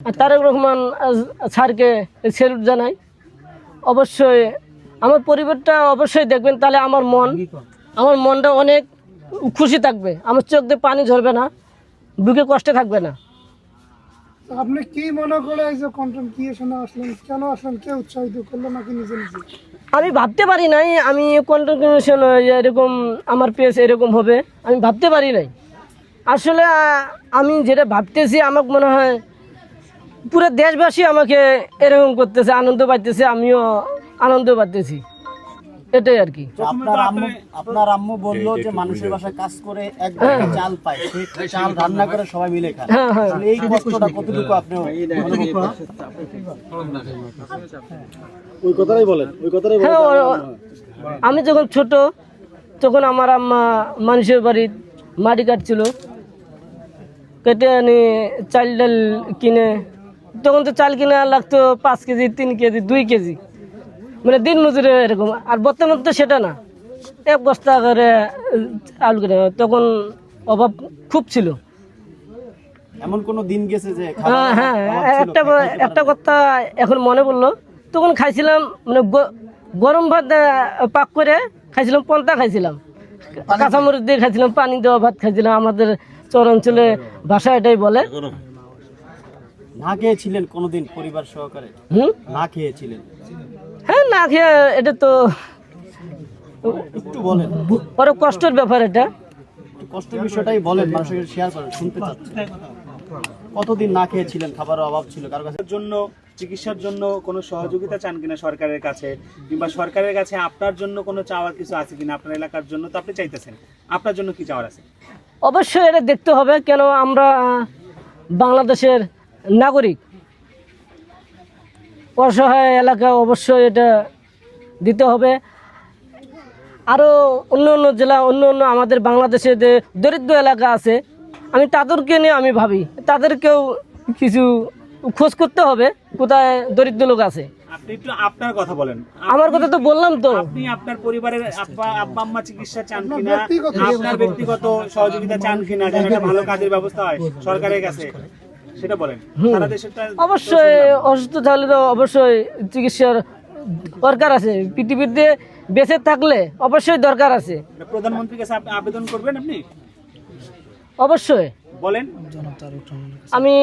তারেক রহমান স্যারকে স্যালুট জানাই। অবশ্যই আমার পরিবারটা অবশ্যই দেখবেন, তাহলে আমার মনটা অনেক খুশি থাকবে, আমার চোখ দিয়ে পানি ঝরবে না, বুকে কষ্টে থাকবে না। আপনি কি মনে করে এই যে কন্টেন্ট ক্রিয়েশনে আসলেন, কেন আসলেন, কে উৎসাহিত করলো নাকি নিজে নিজে? আমি ভাবতে পারি নাই আমি কন্টেন্ট ক্রিয়েশন এরকম আমার পেজ এরকম হবে, আমি ভাবতে পারি নাই। আসলে আমি যেটা ভাবতেছি, আমার মনে হয় পুরো দেশবাসী আমাকে এরকম করতেছে, আনন্দ পাইতেছে, আমিও আনন্দ পাইতেছি, এটাই আর কি। আপনার আম্মু বললো যে মানুষের বাসায় কাজ করে এক বাটি চাল পায়, সেই চাল রান্না করে সবাই মিলে খায়। আসলে এই কষ্টটা কতটুকু আপনি ওই কথাটাই বলেন। আমি যখন ছোট, তখন আমার আম্মা মানুষের বাড়ির মাটি কাটছিল, কেটে আনি চাল ডাল কিনে, তখন তো চাল কিনে লাগতো 5 কেজি, 3 কেজি, 2 কেজি, মানে দিন মজুরি এরকম। আর বর্তমান তো সেটা না, 1 বস্তা করে আলু কিনে, তখন অভাব খুব ছিল। এমন কোন দিন গেছে যে হ্যাঁ, একটা কথা এখন মনে পড়লো, তখন খাইছিলাম মানে গরম ভাত পাক করে খাইছিলাম, পন্তা খাইছিলাম, কাঁচামরিচ দিয়ে খাইছিলাম, পানি দেওয়া ভাত খাইছিলাম, আমাদের চর অঞ্চলে ভাষা এটাই বলে। না খেয়েছিলেন কোনোদিন পরিবার সহকারে? না খেয়েছিলেন? হ্যাঁ, না খেয়ে, এটা তো একটু বলেন, বড় কষ্টের ব্যাপার, এটা কষ্টের বিষয়টাই বলেন, মানুষের সাথে শেয়ার করেন, শুনতে চাচ্ছি। কতদিন না খেয়েছিলেন, খাবারের অভাব ছিল, কারো কাছে জন্য চিকিৎসার জন্য কোনো সহযোগিতা চান কিনা সরকারের কাছে, কিংবা সরকারের কাছে আপনার জন্য কোনো চাওয়ার কিছু আছে কিনা? আপনার এলাকার জন্য তো আপনি চাইতেছেন, আপনার জন্য কি চাওয়ার আছে? অবশ্যই এটা দেখতে হবে, কেন আমরা বাংলাদেশের নাগরিক, অসহায় এলাকা, অবশ্যই এটা দিতে হবে। আরও অন্য জেলা, অন্য আমাদের বাংলাদেশে যে দরিদ্র এলাকা আছে, আমি তাদেরকে নিয়ে আমি ভাবি, তাদেরকেও কিছু খোঁজ করতে হবে কোথায় দরিদ্র লোক আছে। আপনি একটু আপনার কথা বলেন। আমার কথা তো বললাম তো। আপনি আপনার পরিবারের আব্বা আম্মা চিকিৎসা চান কিনা, আপনার ব্যক্তিগত সহযোগিতা চান কিনা, যেন একটা ভালো কাজের ব্যবস্থা হয় সরকারের কাছে, সেটা বলেন। সারা দেশেরটা অবশ্যই অসুস্থ থাকলে তো অবশ্যই চিকিৎসার দরকার আছে, পৃথিবীতে বেঁচে থাকলে অবশ্যই দরকার আছে। প্রধানমন্ত্রীর কাছে আপনি আবেদন করবেন, আপনি অবশ্যই বলেন। আমি